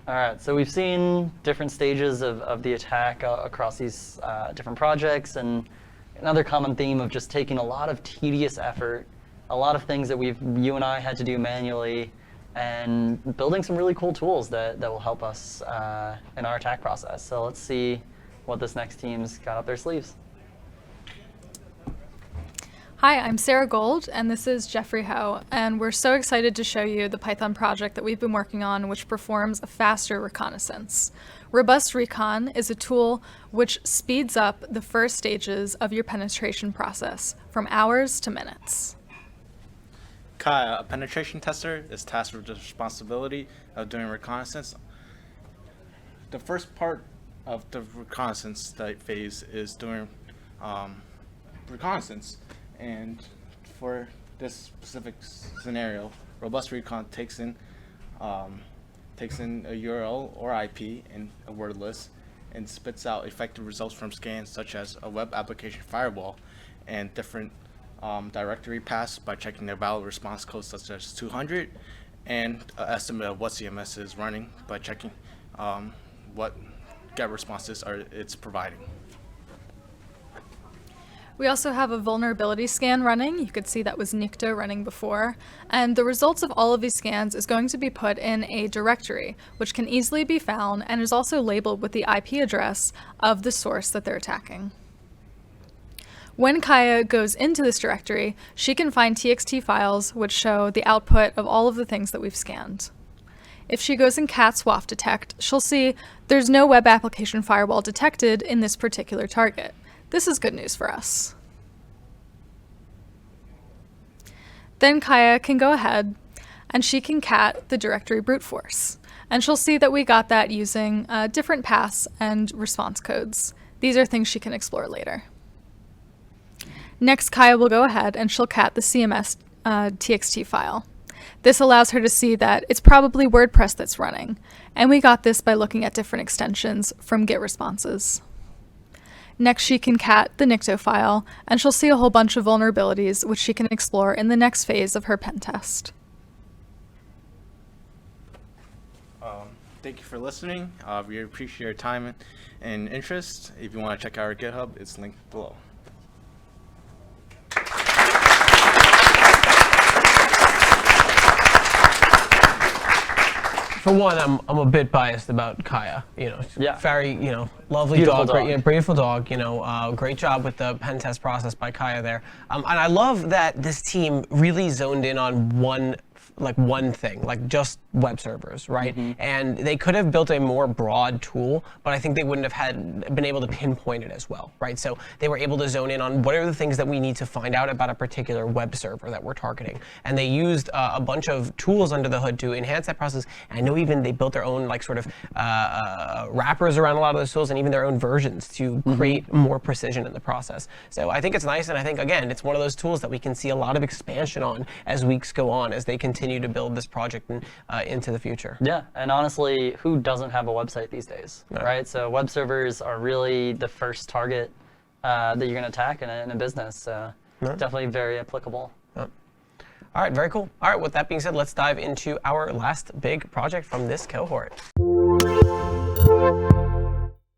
All right, so we've seen different stages of the attack across these different projects, and another common theme of just taking a lot of tedious effort, a lot of things that you and I had to do manually, and building some really cool tools that will help us in our attack process. So let's see what this next team's got up their sleeves. Hi, I'm Sarah Gold, and this is Jeffrey Ho, and we're so excited to show you the Python project that we've been working on, which performs a faster reconnaissance. RobustRecon is a tool which speeds up the first stages of your penetration process from hours to minutes. Kaya, a penetration tester, is tasked with the responsibility of doing reconnaissance. The first part of the reconnaissance phase is doing reconnaissance. And for this specific scenario, RobustRecon takes in a URL or IP in a word list and spits out effective results from scans such as a Web Application Firewall and different directory paths by checking their valid response codes such as 200, and an estimate of what CMS is running by checking what GET responses it's providing. We also have a vulnerability scan running. You could see that was Nikto running before. And the results of all of these scans is going to be put in a directory, which can easily be found and is also labeled with the IP address of the source that they're attacking. When Kaya goes into this directory, she can find TXT files which show the output of all of the things that we've scanned. If she goes in cat swap detect, she'll see there's no Web Application Firewall detected in this particular target. This is good news for us. Then Kaya can go ahead and she can cat the directory brute force. And she'll see that we got that using different paths and response codes. These are things she can explore later. Next, Kaya will go ahead and she'll cat the CMS TXT file. This allows her to see that it's probably WordPress that's running. And we got this by looking at different extensions from GET responses. Next, she can cat the Nikto file, and she'll see a whole bunch of vulnerabilities which she can explore in the next phase of her pen test. Thank you for listening. We appreciate your time and interest. If you want to check out our GitHub, it's linked below. For one, I'm a bit biased about Kaya. Yeah. Very, lovely Beautiful dog. Beautiful dog. Great job with the pen test process by Kaya there. And I love that this team really zoned in on one thing, like just web servers, right? And they could have built a more broad tool, but I think they wouldn't have been able to pinpoint it as well, right? So they were able to zone in on what are the things that we need to find out about a particular web server that we're targeting. And they used a bunch of tools under the hood to enhance that process. And I know even they built their own wrappers around a lot of those tools and even their own versions to create more precision in the process. So I think it's nice, and I think, again, it's one of those tools that we can see a lot of expansion on as weeks go on, as they continue to build this project into the future. Yeah, and honestly, who doesn't have a website these days, right? So web servers are really the first target that you're going to attack in a business. So definitely very applicable. All right, very cool. All right, with that being said, let's dive into our last big project from this cohort.